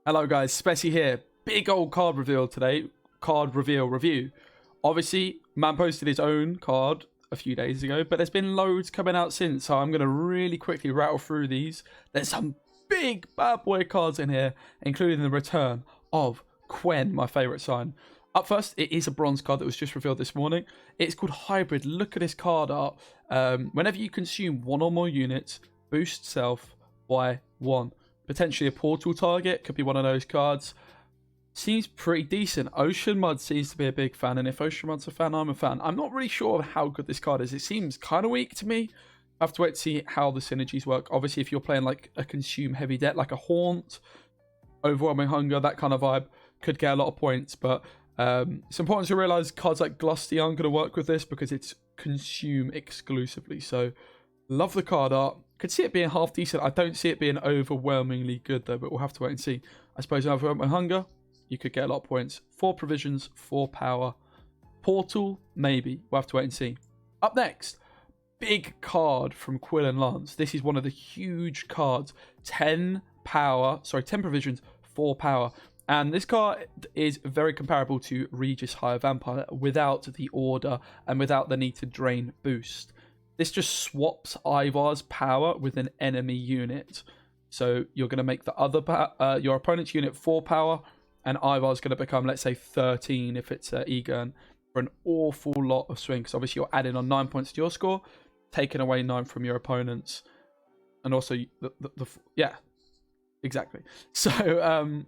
Hello guys, Speci here. Big old card reveal today. Card reveal review. Obviously, man posted his own card a few days ago, but there's been loads coming out since, so I'm going to really quickly rattle through these. There's some big bad boy cards in here, including the return of Gwent, my favourite sign. Up first, it is a bronze card that was just revealed this morning. It's called Hybrid. Look at this card art. Whenever you consume one or more units, boost self by 1. Potentially a portal target, could be one of those cards. Seems pretty decent. Ocean Mud seems to be a big fan, and if Ocean Mud's a fan, I'm a fan. I'm not really sure of how good this card is. It seems kind of weak to me. I have to wait to see how the synergies work. Obviously, if you're playing like a consume heavy deck, like a Haunt, Overwhelming Hunger, that kind of vibe, could get a lot of points. But it's important to realize cards like Glusty aren't going to work with this because it's consume exclusively. So, love the card art. Could see it being half decent. I don't see it being overwhelmingly good though, but we'll have to wait and see. I suppose in Overwhelming Hunger, you could get a lot of points. 4 provisions, 4 power. Portal, maybe. We'll have to wait and see. Up next, big card from Quill and Lance. This is one of the huge cards. 10 provisions, 4 power. And this card is very comparable to Regis Higher Vampire without the order and without the need to drain boost. This just swaps Ivar's power with an enemy unit. So you're going to make the other your opponent's unit 4 power, and Ivar's going to become, let's say, 13 if it's Egan, for an awful lot of swing. Because obviously you're adding on 9 points to your score, taking away 9 from your opponents. And also, yeah, exactly. So,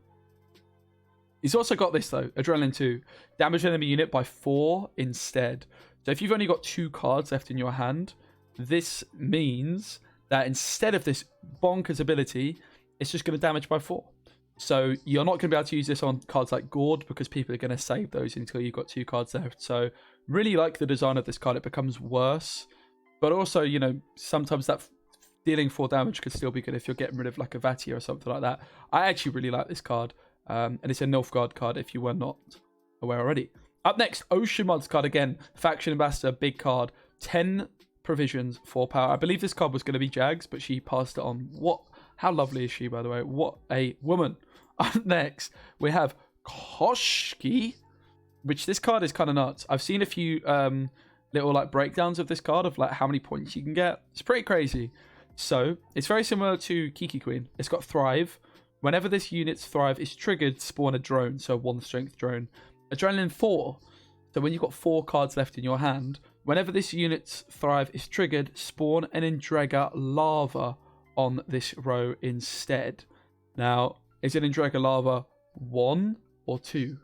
he's also got this though, Adrenaline 2. Damage enemy unit by 4 instead. So if you've only got 2 cards left in your hand, this means that instead of this bonkers ability, it's just going to damage by 4. So you're not going to be able to use this on cards like Gord because people are going to save those until you've got 2 cards left. So really like the design of this card. It becomes worse. But also, you know, sometimes that dealing 4 damage could still be good if you're getting rid of like a Vatia or something like that. I actually really like this card. And it's a Nilfgaard card if you were not aware already. Up next, Ocean Mud's card again. Faction Ambassador, big card. 10 provisions, 4 power. I believe this card was going to be Jags, but she passed it on. How lovely is she, by the way? What a woman. Up next, we have Koshki, which this card is kind of nuts. I've seen a few little like breakdowns of this card of like how many points you can get. It's pretty crazy. So, it's very similar to Kiki Queen. It's got Thrive. Whenever this unit's Thrive is triggered, spawn a drone, so 1 strength drone. Adrenaline 4. So when you've got 4 cards left in your hand, whenever this unit's Thrive is triggered, spawn an Endrega Lava on this row instead. Now, is an Endrega Lava 1 or 2?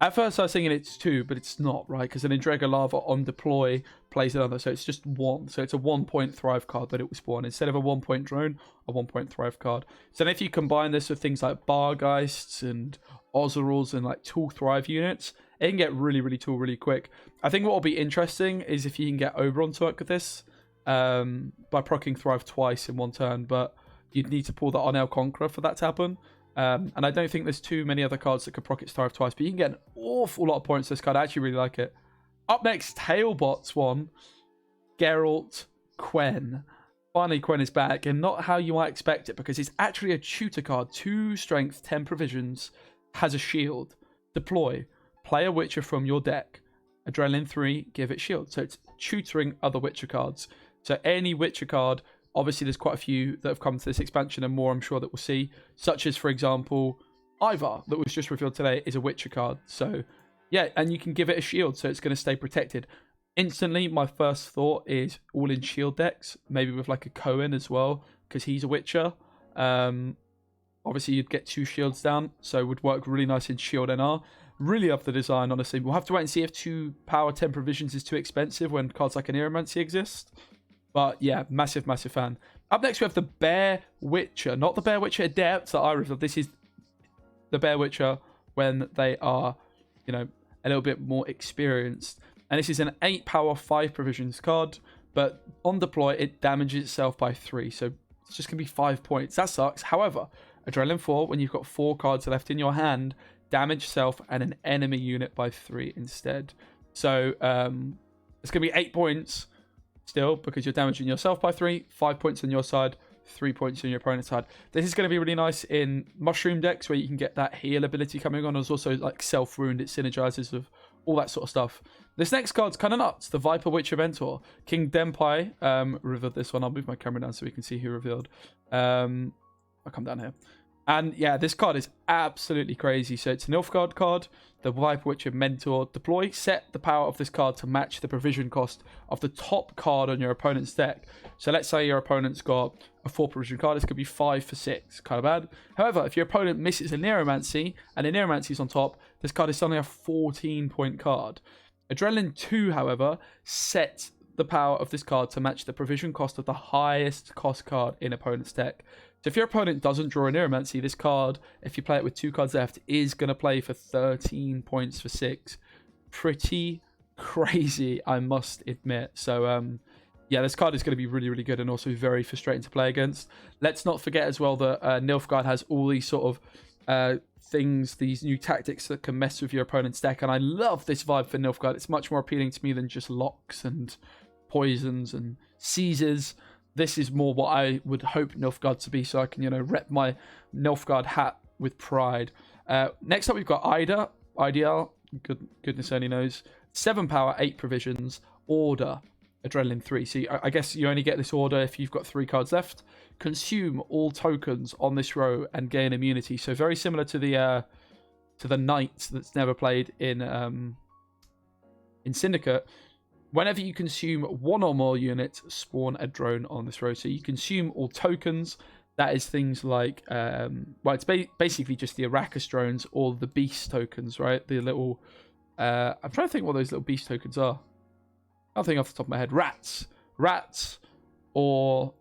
At first I was thinking it's 2, but it's not, right? Because an Endrega Lava on deploy plays another, so it's just 1. So it's a 1-point Thrive card that it will spawn. Instead of a 1-point drone, a 1-point Thrive card. So then if you combine this with things like Bargeists and Ozerals and like tool Thrive units, it can get really, really tool really quick. I think what will be interesting is if you can get Oberon to work with this by proccing Thrive twice in 1 turn, but you'd need to pull that on El Conqueror for that to happen. And I don't think there's too many other cards that could proc its Thrive twice, but you can get an awful lot of points this card. I actually really like it. Up next, Tailbot's one. Geralt Gwent. Finally, Gwent is back, and not how you might expect it, because it's actually a tutor card. 2 strength, 10 provisions, has a shield. Deploy. Play a Witcher from your deck. Adrenaline 3, give it shield. So it's tutoring other Witcher cards. So any Witcher card, obviously there's quite a few that have come to this expansion and more I'm sure that we'll see. Such as, for example, Ivar, that was just revealed today, is a Witcher card. So yeah, and you can give it a shield, so it's going to stay protected. Instantly, my first thought is all in shield decks, maybe with like a Cohen as well, because he's a Witcher. Obviously, you'd get 2 shields down, so it would work really nice in shield NR. Really love the design, honestly. We'll have to wait and see if 2 power 10 provisions is too expensive when cards like an Aeromancy exist. But yeah, massive, massive fan. Up next, we have the Bear Witcher. Not the Bear Witcher Adept that I revealed. This is the Bear Witcher when they are, you know, a little bit more experienced. And this is an 8 power 5 provisions card, but on deploy it damages itself by 3, so it's just gonna be 5 points. That sucks. However, Adrenaline 4, when you've got 4 cards left in your hand, damage self and an enemy unit by 3 instead. So it's gonna be 8 points still, because you're damaging yourself by 3, 5 points on your side, 3 points on your opponent's side. This is going to be really nice in mushroom decks where you can get that heal ability coming on. There's also like self-wound, it synergizes with all that sort of stuff. This next card's kind of nuts. The Viper Witcher Mentor. King Denpai revealed this one. I'll move my camera down so we can see who revealed. I'll come down here. And yeah, this card is absolutely crazy. So it's an Nilfgaard card, the Viper Witcher Mentor. Deploy, set the power of this card to match the provision cost of the top card on your opponent's deck. So let's say your opponent's got a 4 provision card. This could be 5 for 6. Kind of bad. However, if your opponent misses a Neuromancy, and a Neuromancy is on top, this card is suddenly a 14-point card. Adrenaline 2, however, sets the power of this card to match the provision cost of the highest cost card in opponent's deck. So if your opponent doesn't draw a Neuromancy, this card, if you play it with 2 cards left, is going to play for 13 points for 6. Pretty crazy, I must admit. So, yeah, this card is going to be really, really good and also very frustrating to play against. Let's not forget as well that Nilfgaard has all these sort of things, these new tactics that can mess with your opponent's deck. And I love this vibe for Nilfgaard. It's much more appealing to me than just locks and poisons and seizures. This is more what I would hope Nilfgaard to be, so I can, rep my Nilfgaard hat with pride. Next up, we've got Idyl. Goodness only knows. 7 power, 8 provisions, order, adrenaline 3. So I guess you only get this order if you've got 3 cards left. Consume all tokens on this row and gain immunity. So very similar to the knight that's never played in Syndicate. Whenever you consume 1 or more units, spawn a drone on this row. So you consume all tokens. That is things like, well, it's basically just the Arrakis drones or the beast tokens, right? The little, I'm trying to think what those little beast tokens are. I don't think off the top of my head. Rats, or,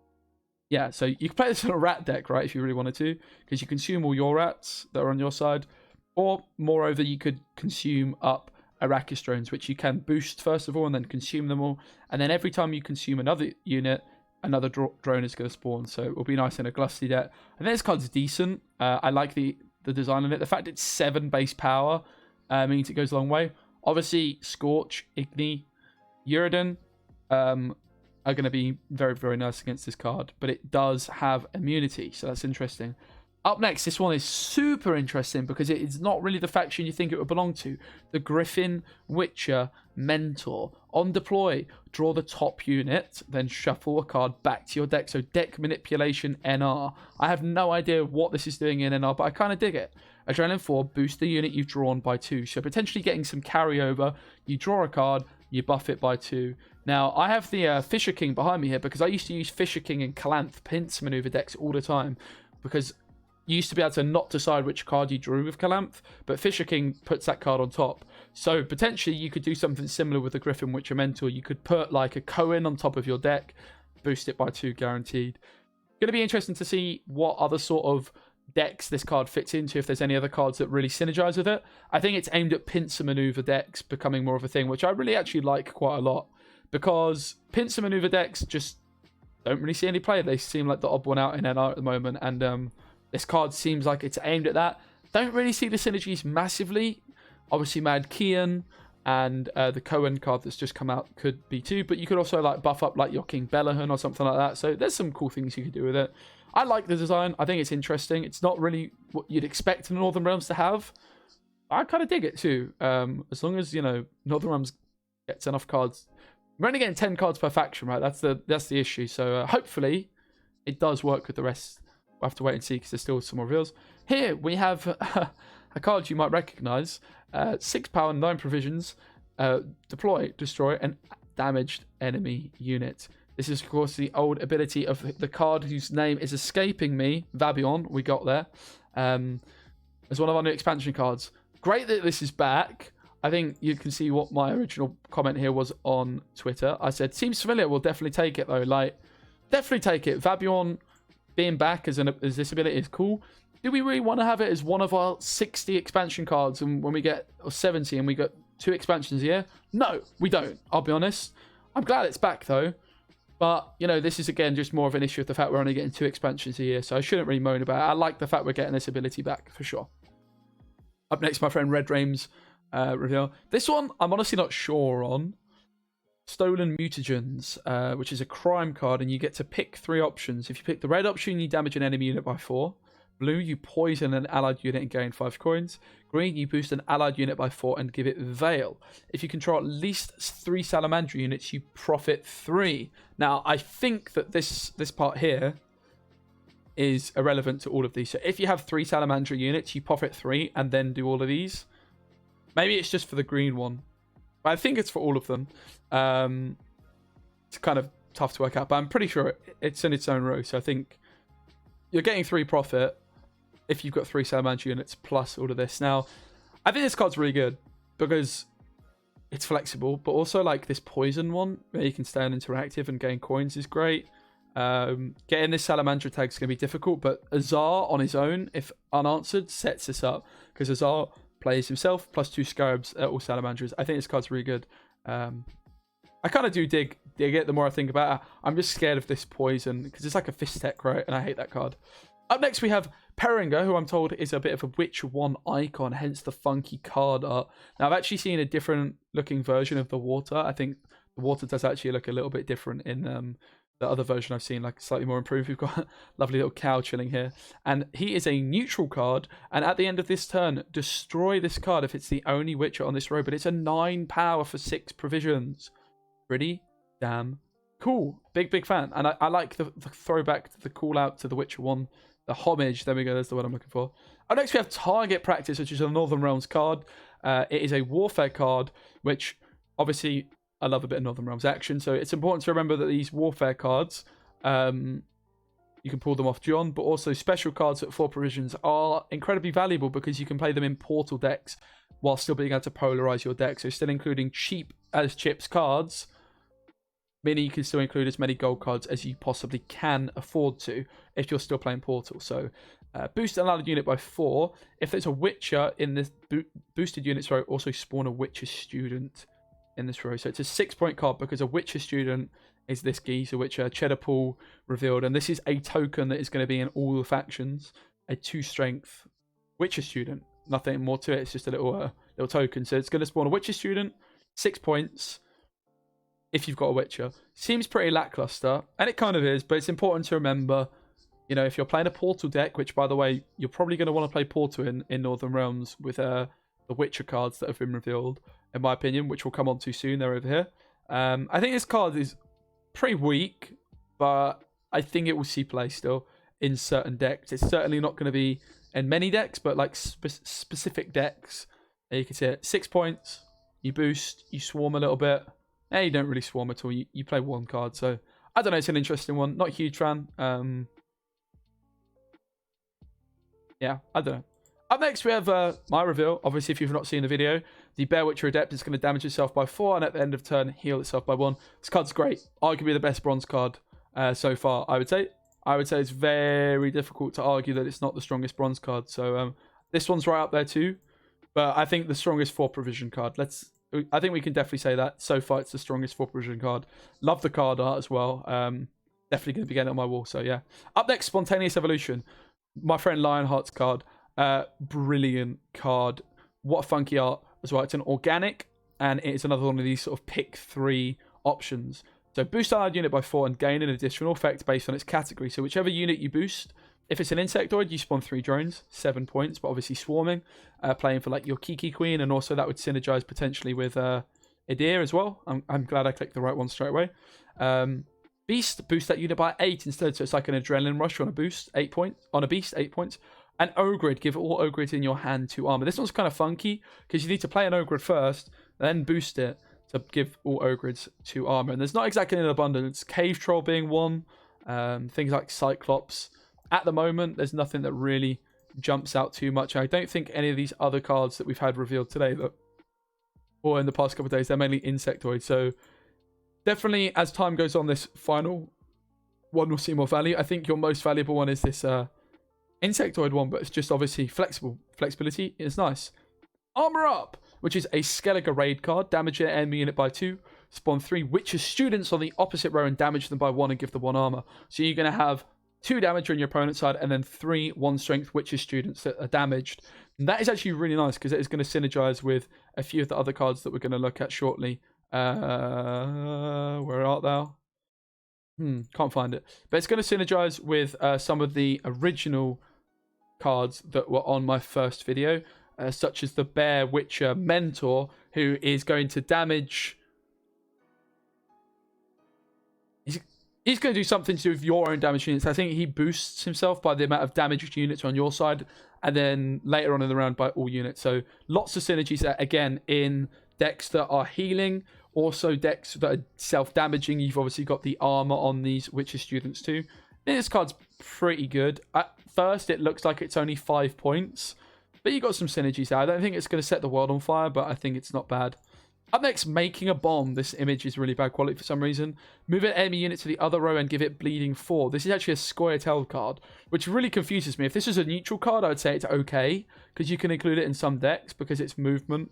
yeah, so you can play this on a rat deck, right, if you really wanted to, because you consume all your rats that are on your side. Or, moreover, you could consume up Arrakis drones, which you can boost first of all and then consume them all, and then every time you consume another unit, another drone is going to spawn. So it will be nice in a glusty deck. I think this card's decent. I like the design on it. The fact it's 7 base power means it goes a long way. Obviously Scorch, Igni, Uridan are going to be very, very nice against this card, but it does have immunity, so that's interesting. Up next, this one is super interesting because it is not really the faction you think it would belong to. The Griffin Witcher Mentor. On deploy, draw the top unit, then shuffle a card back to your deck. So deck manipulation NR. I have no idea what this is doing in NR, but I kind of dig it. Adrenaline 4, boost the unit you've drawn by 2. So potentially getting some carryover. You draw a card, you buff it by 2. Now, I have the Fisher King behind me here because I used to use Fisher King and Calanth pincer maneuver decks all the time because you used to be able to not decide which card you drew with Calanth, but Fisher King puts that card on top. So potentially you could do something similar with the Griffin Witcher Mentor. You could put like a Cohen on top of your deck, boost it by 2 guaranteed. Going to be interesting to see what other sort of decks this card fits into, if there's any other cards that really synergize with it. I think it's aimed at pincer maneuver decks becoming more of a thing, which I really actually like quite a lot, because pincer maneuver decks just don't really see any play. They seem like the odd one out in NR at the moment, and this card seems like it's aimed at that. Don't really see the synergies massively. Obviously, Mad Kian and the Cohen card that's just come out could be too, but you could also like buff up like your King Bellahan or something like that. So there's some cool things you could do with it. I like the design. I think it's interesting. It's not really what you'd expect the Northern Realms to have. I kind of dig it too. As long as, Northern Realms gets enough cards. We're only getting 10 cards per faction, right? That's the issue. So hopefully it does work with the rest. We'll have to wait and see because there's still some more reveals. Here we have a card you might recognize. 6 power, 9 provisions. Deploy, destroy an damaged enemy unit. This is, of course, the old ability of the card whose name is escaping me. Vabion, we got there. As one of our new expansion cards. Great that this is back. I think you can see what my original comment here was on Twitter. I said, seems familiar, we'll definitely take it, though. Like, definitely take it. Vabion being back as this ability is cool. Do we really want to have it as one of our 60 expansion cards, and when we get, or 70, and we got 2 expansions a year? No, we don't, I'll be honest. I'm glad it's back, though. But, this is, again, just more of an issue with the fact we're only getting 2 expansions a year, so I shouldn't really moan about it. I like the fact we're getting this ability back, for sure. Up next, my friend Red Rames reveal. This one, I'm honestly not sure on. Stolen Mutagens, which is a crime card, and you get to pick 3 options. If you pick the red option, you damage an enemy unit by 4. Blue, you poison an allied unit and gain 5 coins. Green, you boost an allied unit by 4 and give it Veil. If you control at least 3 Salamander units, you profit 3. Now, I think that this part here is irrelevant to all of these. So if you have 3 Salamander units, you profit 3 and then do all of these. Maybe it's just for the green one. But I think it's for all of them. It's kind of tough to work out, but I'm pretty sure it's in its own row. So I think you're getting 3 profit if you've got 3 Salamander units plus all of this. Now, I think this card's really good because it's flexible, but also like this poison one where you can stay on interactive and gain coins is great. Getting this Salamander tag is going to be difficult, but Azar on his own, if unanswered, sets this up because Azar plays himself plus 2 Scarabs at all Salamanders. I think this card's really good. I kind of do dig it the more I think about it. I'm just scared of this poison because it's like a fist tech, right? And I hate that card. Up next, we have Perringer, who I'm told is a bit of a Witcher 1 icon, hence the funky card art. Now, I've actually seen a different looking version of the water. I think the water does actually look a little bit different in the other version I've seen, like slightly more improved. We've got a lovely little cow chilling here. And he is a neutral card. And at the end of this turn, destroy this card if it's the only Witcher on this row. But it's a 9 power for 6 provisions. Pretty damn cool. Big fan. And I like the throwback, the call out to the Witcher 1. The homage, there we go, that's the word I'm looking for. Up next we have Target Practice, which is a Northern Realms card. It is a warfare card, which obviously I love a bit of Northern Realms action, so it's important to remember that these warfare cards, you can pull them off John, but also special cards at 4 provisions are incredibly valuable because you can play them in portal decks while still being able to polarize your deck. So still including cheap as chips cards, meaning you can still include as many gold cards as you possibly can afford to if you're still playing Portal. So boost an allied unit by 4. If there's a Witcher in this boosted units row, also spawn a Witcher student in this row. So it's a 6-point card because a Witcher student is this geezer, which Cheddar Pool revealed. And this is a token that is going to be in all the factions. A 2-strength Witcher student. Nothing more to it. It's just a little token. So it's going to spawn a Witcher student, 6 points. If you've got a Witcher. Seems pretty lackluster, and it kind of is, but it's important to remember, you know, if you're playing a Portal deck, which, by the way, you're probably going to want to play Portal in Northern Realms with the Witcher cards that have been revealed, in my opinion, which we'll come on to soon. They're over here. I think this card is pretty weak, but I think it will see play still in certain decks. It's certainly not going to be in many decks, but like specific decks. You can see it. 6 points, you boost, you swarm a little bit. You don't really swarm at all. You play 1 card. So, I don't know. It's an interesting one. Not a huge fan. Yeah, I don't know. Up next, we have my reveal. Obviously, if you've not seen the video, the Bear Witcher Adept is going to damage itself by 4, and at the end of turn, heal itself by 1. This card's great. Arguably the best bronze card so far, I would say. I would say it's very difficult to argue that it's not the strongest bronze card. So, this one's right up there too. But I think the strongest 4 provision card. I think we can definitely say that. So far, it's the strongest 4 provision card. Love the card art as well. Definitely going to be getting it on my wall. So, yeah. Up next, Spontaneous Evolution. My friend Lionheart's card. Brilliant card. What a funky art as well. It's an organic, and it's another one of these sort of pick 3 options. So, boost allied unit by 4 and gain an additional effect based on its category. So, whichever unit you boost, if it's an insectoid, you spawn 3 drones, 7 points, but obviously swarming, playing for like your Kiki Queen, and also that would synergize potentially with Idyl as well. I'm glad I clicked the right one straight away. Beast, boost that unit by 8 instead, so it's like an adrenaline rush on a boost, 8 points, on a beast, 8 points. And Ogrid, give all Ogrid in your hand 2 armor. This one's kind of funky because you need to play an Ogrid first, then boost it to give all Ogrids 2 armor. And there's not exactly an abundance. Cave Troll being one, things like Cyclops. At the moment, there's nothing that really jumps out too much. I don't think any of these other cards that we've had revealed today, or in the past couple of days, they're mainly insectoid. So definitely, as time goes on, this final one will see more value. I think your most valuable one is this insectoid one, but it's just obviously flexible. Flexibility is nice. Armor Up, which is a Skellige raid card. Damage an enemy unit by 2. Spawn 3 Witcher students on the opposite row and damage them by 1 and give them 1 armor. So you're going to have 2 damage on your opponent's side, and then 3 1-strength Witcher students that are damaged. And that is actually really nice because it is going to synergize with a few of the other cards that we're going to look at shortly. Where art thou? Can't find it. But it's going to synergize with some of the original cards that were on my first video, such as the Bear Witcher Mentor, who is going to damage. He's going to do something to do with your own damage units. I think he boosts himself by the amount of damaged units on your side, and then later on in the round by all units. So lots of synergies there, again, in decks that are healing, also decks that are self-damaging. You've obviously got the armor on these Witcher students too. This card's pretty good. At first, it looks like it's only 5 points, but you got some synergies there. I don't think it's going to set the world on fire, but I think it's not bad. Up next, Making a Bomb. This image is really bad quality for some reason. Move an enemy unit to the other row and give it bleeding 4. This is actually a Scoia'tael card, which really confuses me. If this was a neutral card, I would say it's okay, because you can include it in some decks because it's movement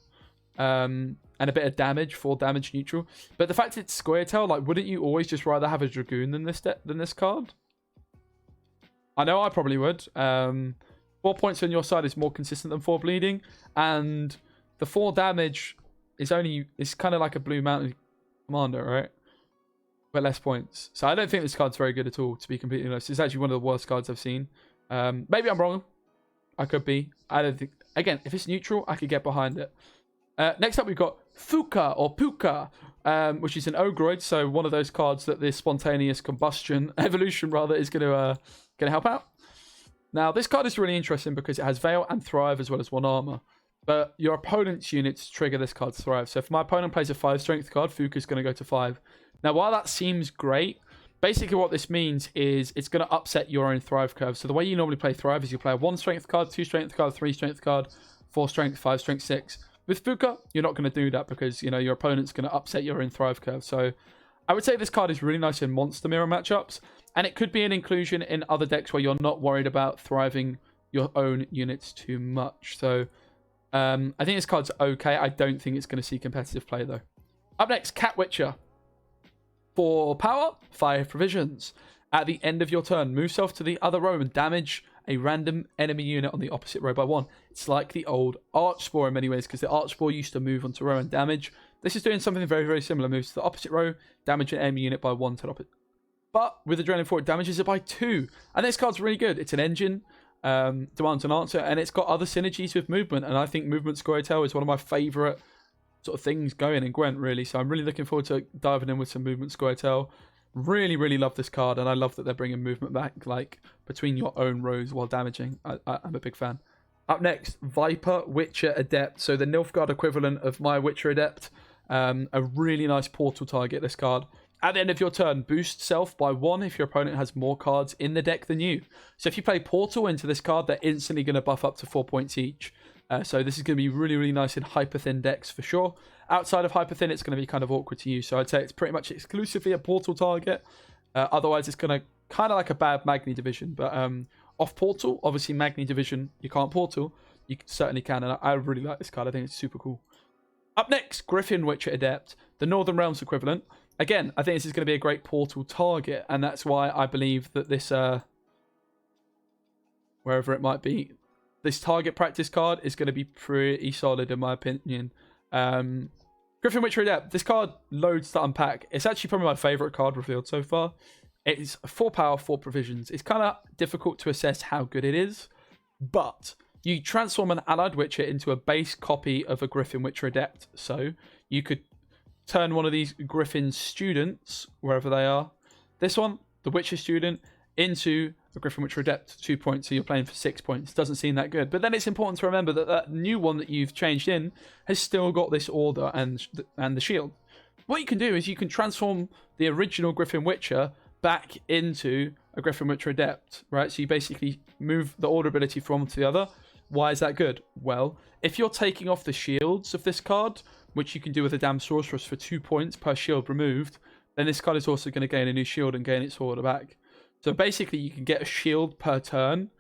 and a bit of damage, 4 damage neutral. But the fact it's Scoia'tael, like, wouldn't you always just rather have a Dragoon than this card? I know I probably would. 4 points on your side is more consistent than 4 bleeding, and the 4 damage it's kind of like a Blue Mountain Commander, right? But less points. So I don't think this card's very good at all, to be completely honest. It's actually one of the worst cards I've seen. Maybe I'm wrong. I could be. I don't think. Again, if it's neutral, I could get behind it. Next up, we've got Fuka or Puka, which is an Ogroid. So one of those cards that the spontaneous combustion evolution rather is going to help out. Now, this card is really interesting because it has Veil and Thrive as well as 1 armor. But your opponent's units trigger this card's Thrive. So if my opponent plays a 5 strength card, Fuka's going to go to 5. Now, while that seems great, basically what this means is it's going to upset your own Thrive curve. So the way you normally play Thrive is you play a 1 strength card, 2 strength card, 3 strength card, 4 strength, 5 strength, 6. With Fuka, you're not going to do that because, you know, your opponent's going to upset your own Thrive curve. So I would say this card is really nice in monster mirror matchups. And it could be an inclusion in other decks where you're not worried about thriving your own units too much. So I think this card's okay. I don't think it's going to see competitive play, though. Up next, Cat Witcher. 4 power, 5 provisions. At the end of your turn, move self to the other row and damage a random enemy unit on the opposite row by 1. It's like the old Archspore in many ways, because the Archspore used to move onto row and damage. This is doing something very, very similar. Moves to the opposite row, damage an enemy unit by 1 to the opposite. But with Adrenaline 4, it damages it by 2. And this card's really good. It's an engine. Demands an answer, and it's got other synergies with movement, and I think movement Scoia'tael is one of my favorite sort of things going in Gwent, really. So I'm really looking forward to diving in with some movement Scoia'tael. Really, really love this card, and I love that they're bringing movement back, like between your own rows while damaging. I'm a big fan. Up next, Viper Witcher Adept. So the Nilfgaard equivalent of my Witcher Adept. A really nice portal target, this card. At the end of your turn, boost self by 1 if your opponent has more cards in the deck than you. So if you play Portal into this card, they're instantly going to buff up to 4 points each. So this is going to be really, really nice in hyper-thin decks for sure. Outside of hyper-thin, it's going to be kind of awkward to use. So I'd say it's pretty much exclusively a Portal target. Otherwise, it's going to kind of like a bad Magni Division. But off Portal, obviously Magni Division, you can't Portal. You certainly can, and I really like this card. I think it's super cool. Up next, Griffin Witcher Adept, the Northern Realms equivalent. Again, I think this is going to be a great portal target, and that's why I believe that this, wherever it might be, this target practice card is going to be pretty solid in my opinion. Griffin Witcher Adept, this card loads to unpack. It's actually probably my favourite card revealed so far. It's 4 power, 4 provisions. It's kind of difficult to assess how good it is, but you transform an allied Witcher into a base copy of a Griffin Witcher Adept. So you could turn one of these Griffin students, wherever they are, this one, the Witcher student, into a Griffin Witcher Adept, 2 points, so you're playing for 6 points. Doesn't seem that good. But then it's important to remember that that new one that you've changed in has still got this order and the shield. What you can do is you can transform the original Griffin Witcher back into a Griffin Witcher Adept, right? So you basically move the order ability from one to the other. Why is that good? Well, if you're taking off the shields of this card, which you can do with a damn sorceress for 2 points per shield removed, then this card is also going to gain a new shield and gain its order back. So basically, you can get a shield per turn.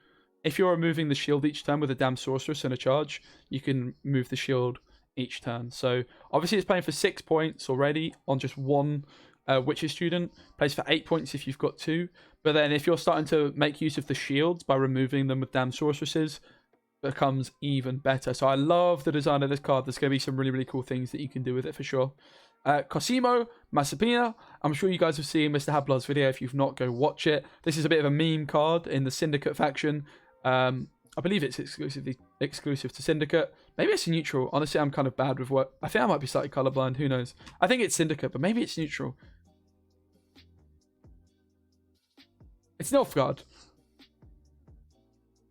If you're removing the shield each turn with a damn sorceress and a charge, you can move the shield each turn. So obviously, it's playing for 6 points already on just one Witcher student. Plays for 8 points if you've got 2. But then if you're starting to make use of the shields by removing them with damn sorceresses, becomes even better. So I love the design of this card. There's going to be some really, really cool things that you can do with it for sure. Cosimo, Masapina. I'm sure you guys have seen Mr. Hablard's video. If you've not, go watch it. This is a bit of a meme card in the Syndicate faction. I believe it's exclusive to Syndicate. Maybe it's neutral. Honestly, I'm kind of bad with what... I think I might be slightly colorblind. Who knows? I think it's Syndicate, but maybe it's neutral. It's Nilfgaard.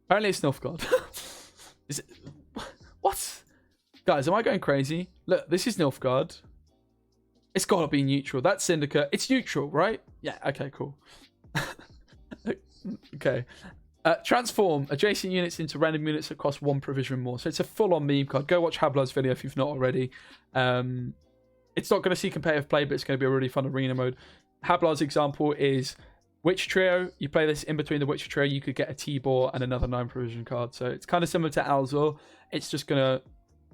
Apparently it's Nilfgaard. Is it... What? Guys, am I going crazy? Look, this is Nilfgaard. It's got to be neutral. That's Syndicate. It's neutral, right? Yeah, okay, cool. Okay. Transform adjacent units into random units that cost 1 provision more. So it's a full-on meme card. Go watch Hablard's video if you've not already. It's not going to see competitive play, but it's going to be a really fun arena mode. Hablard's example is Witch Trio. You play this in between the Witch Trio, you could get a T-Bore and another 9 provision card. So it's kind of similar to Alzor. It's just going to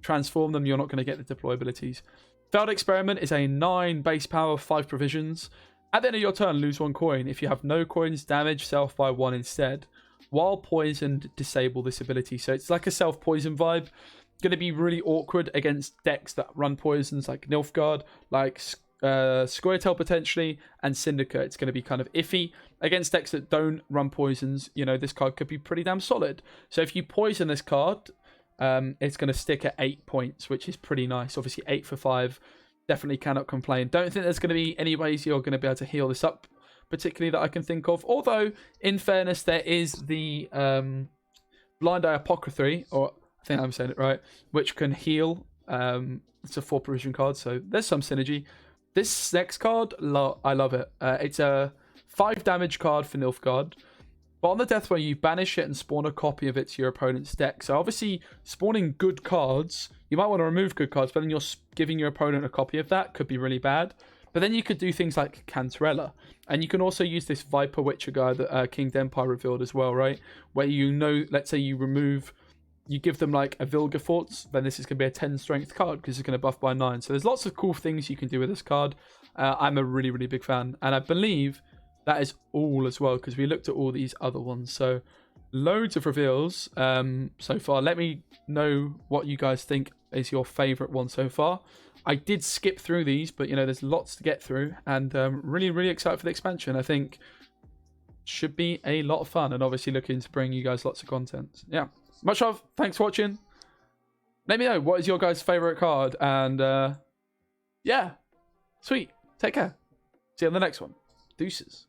transform them. You're not going to get the deploy abilities. Failed Experiment is a 9 base power, 5 provisions. At the end of your turn, lose 1 coin. If you have no coins, damage self by 1 instead. While poisoned, disable this ability. So it's like a self-poison vibe. Going to be really awkward against decks that run poisons like Nilfgaard, like Squirtle potentially, and Syndicate. It's going to be kind of iffy. Against decks that don't run poisons, you know, this card could be pretty damn solid. So if you poison this card, it's going to stick at 8 points, which is pretty nice. Obviously 8 for 5. Definitely cannot complain. Don't think there's going to be any ways you're going to be able to heal this up, particularly that I can think of. Although, in fairness, there is the Blind Eye Apothecary, or I think I'm saying it right, which can heal. It's a 4 provision card, so there's some synergy. This next card, I love it. It's a 5 damage card for Nilfgaard. But on the death row, you banish it and spawn a copy of it to your opponent's deck. So obviously, spawning good cards, you might want to remove good cards, but then you're giving your opponent a copy of that. Could be really bad. But then you could do things like Cantarella. And you can also use this Viper Witcher guy that King's Empire revealed as well, right? Where you know, let's say you give them like a Vilgefortz, then this is going to be a 10 strength card because it's going to buff by 9. So there's lots of cool things you can do with this card. I'm a really, really big fan. And I believe that is all as well, because we looked at all these other ones. So loads of reveals so far. Let me know what you guys think is your favorite one so far. I did skip through these, but you know, there's lots to get through, and really, really excited for the expansion. I think should be a lot of fun, and obviously looking to bring you guys lots of content. Yeah, much love. Thanks for watching. Let me know what is your guys' favorite card, and yeah, sweet. Take care. See you on the next one. Deuces.